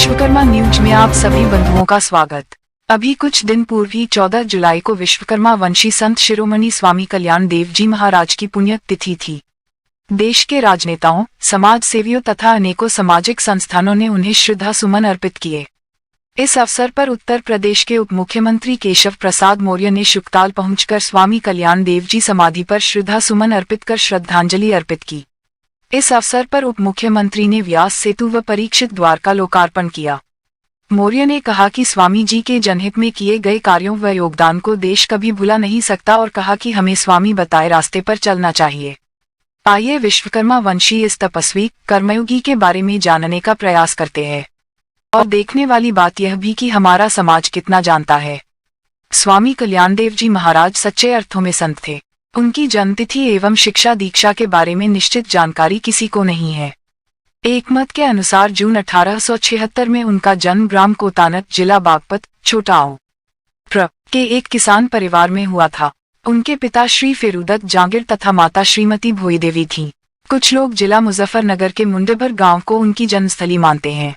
Vishwakarma news में आप सभी बंधुओं का स्वागत। अभी कुछ दिन पूर्व ही 14 जुलाई को विश्वकर्मा वंशी संत शिरोमणि स्वामी कल्याण देव जी महाराज की पुण्यतिथि थी। देश के राजनेताओं, समाज सेवियों तथा अनेकों सामाजिक संस्थानों ने उन्हें श्रद्धा सुमन अर्पित किए। इस अवसर पर उत्तर प्रदेश के उप मुख्यमंत्री केशव प्रसाद मौर्य ने शुकताल पहुंचकर स्वामी कल्याण देव जी समाधि पर श्रद्धा सुमन अर्पित कर श्रद्धांजलि अर्पित की। इस अवसर पर उप मुख्यमंत्री ने व्यास सेतु व परीक्षित द्वार का लोकार्पण किया। मौर्य ने कहा कि स्वामी जी के जनहित में किए गए कार्यों व योगदान को देश कभी भुला नहीं सकता और कहा कि हमें स्वामी बताए रास्ते पर चलना चाहिए। आइए विश्वकर्मा वंशी इस तपस्वी कर्मयोगी के बारे में जानने का प्रयास करते हैं। और देखने वाली बात यह भी कि हमारा समाज कितना जानता है। स्वामी कल्याण देव जी महाराज सच्चे अर्थों में संत थे। उनकी जन्मतिथि एवं शिक्षा दीक्षा के बारे में निश्चित जानकारी किसी को नहीं है। एक मत के अनुसार जून 1876 में उनका जन्म ग्राम कोतानक, जिला बागपत, छोटाऊ के एक किसान परिवार में हुआ था। उनके पिता श्री फेरुदत्त जांगिर तथा माता श्रीमती भोई देवी थीं। कुछ लोग जिला मुजफ्फरनगर के मुंडेभर गांव को उनकी जन्मस्थली मानते हैं।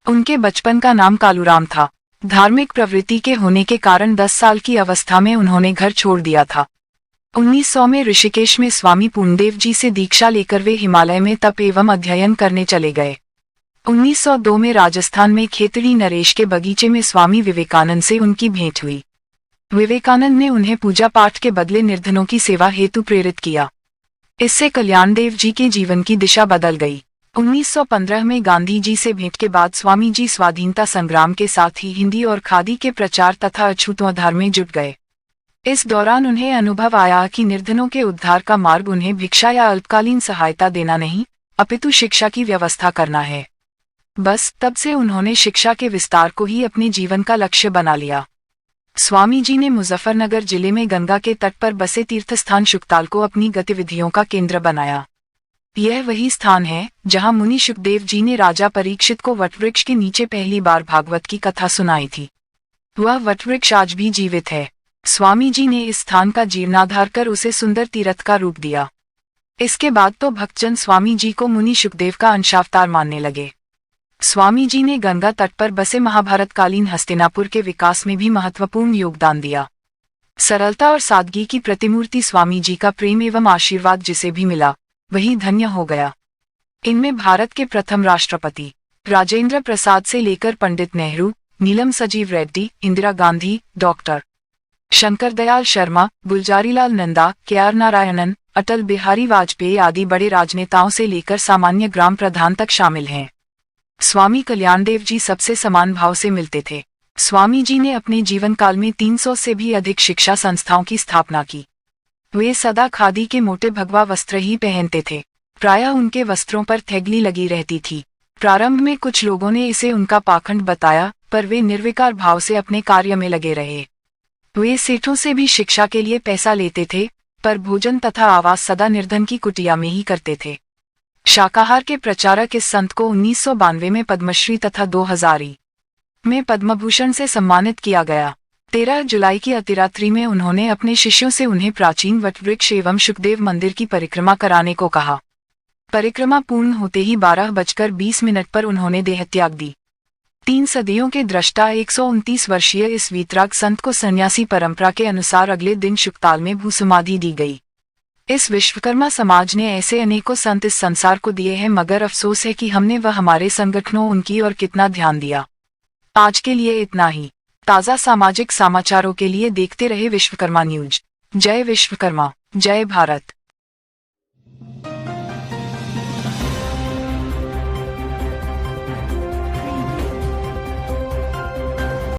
उनके बचपन का नाम कालूराम था। धार्मिक प्रवृत्ति के होने के कारण 10 साल की अवस्था में उन्होंने घर छोड़ दिया था। 1900 में ऋषिकेश में स्वामी पूर्णदेव जी से दीक्षा लेकर वे हिमालय में तप एवं अध्ययन करने चले गए। 1902 में राजस्थान में खेतड़ी नरेश के बगीचे में स्वामी विवेकानंद से उनकी भेंट हुई। विवेकानंद ने उन्हें पूजा पाठ के बदले निर्धनों की सेवा हेतु प्रेरित किया। इससे कल्याण देव जी के जीवन की दिशा बदल गई। 1915 में गांधी जी से भेंट के बाद स्वामी जी स्वाधीनता संग्राम के साथ ही हिंदी और खादी के प्रचार तथा अछूतोद्धार में जुट गए। इस दौरान उन्हें अनुभव आया कि निर्धनों के उद्धार का मार्ग उन्हें भिक्षा या अल्पकालीन सहायता देना नहीं, अपितु शिक्षा की व्यवस्था करना है। बस तब से उन्होंने शिक्षा के विस्तार को ही अपने जीवन का लक्ष्य बना लिया। स्वामी जी ने मुजफ्फरनगर जिले में गंगा के तट पर बसे तीर्थस्थान शुकताल को अपनी गतिविधियों का केंद्र बनाया। यह वही स्थान है जहां मुनि शुकदेव जी ने राजा परीक्षित को वटवृक्ष के नीचे पहली बार भागवत की कथा सुनाई थी। वह वटवृक्ष आज भी जीवित है। स्वामी जी ने इस स्थान का जीर्णोद्धार कर उसे सुंदर तीर्थ का रूप दिया। इसके बाद तो भक्तजन स्वामी जी को मुनि शुकदेव का अंशावतार मानने लगे। स्वामी जी ने गंगा तट पर बसे महाभारतकालीन हस्तिनापुर के विकास में भी महत्वपूर्ण योगदान दिया। सरलता और सादगी की प्रतिमूर्ति स्वामी जी का प्रेम एवं आशीर्वाद जिसे भी मिला वही धन्य हो गया। इनमें भारत के प्रथम राष्ट्रपति राजेंद्र प्रसाद से लेकर पंडित नेहरू, नीलम सजीव रेड्डी, इंदिरा गांधी, डॉक्टर शंकर दयाल शर्मा, गुलजारीलाल नंदा, के.आर. नारायणन, अटल बिहारी वाजपेयी आदि बड़े राजनेताओं से लेकर सामान्य ग्राम प्रधान तक शामिल हैं। स्वामी कल्याण देव जी सबसे समान भाव से मिलते थे। स्वामी जी ने अपने जीवन काल में 300 से भी अधिक शिक्षा संस्थाओं की स्थापना की। वे सदा खादी के मोटे भगवा वस्त्र ही पहनते थे। प्रायः उनके वस्त्रों पर थैगली लगी रहती थी। प्रारंभ में कुछ लोगों ने इसे उनका पाखंड बताया, पर वे निर्विकार भाव से अपने कार्य में लगे रहे। वे सेठों से भी शिक्षा के लिए पैसा लेते थे, पर भोजन तथा आवास सदा निर्धन की कुटिया में ही करते थे। शाकाहार के प्रचारक इस संत को 1992 में पद्मश्री तथा 2000 में पद्मभूषण से सम्मानित किया गया। 13 जुलाई की अतिरात्रि में उन्होंने अपने शिष्यों से उन्हें प्राचीन वटवृक्ष एवं शुकदेव मंदिर की परिक्रमा कराने को कहा। परिक्रमा पूर्ण होते ही 12:20 पर उन्होंने देह त्याग दी। 3 सदियों के दृष्टा 129 वर्षीय इस वीतराग संत को सन्यासी परंपरा के अनुसार अगले दिन शुकताल में भूसमाधि दी गई। इस विश्वकर्मा समाज ने ऐसे अनेकों संत इस संसार को दिए हैं, मगर अफसोस है कि हमने व हमारे संगठनों उनकी और कितना ध्यान दिया। आज के लिए इतना ही। ताज़ा सामाजिक समाचारों के लिए देखते रहे विश्वकर्मा न्यूज। जय विश्वकर्मा, जय भारत।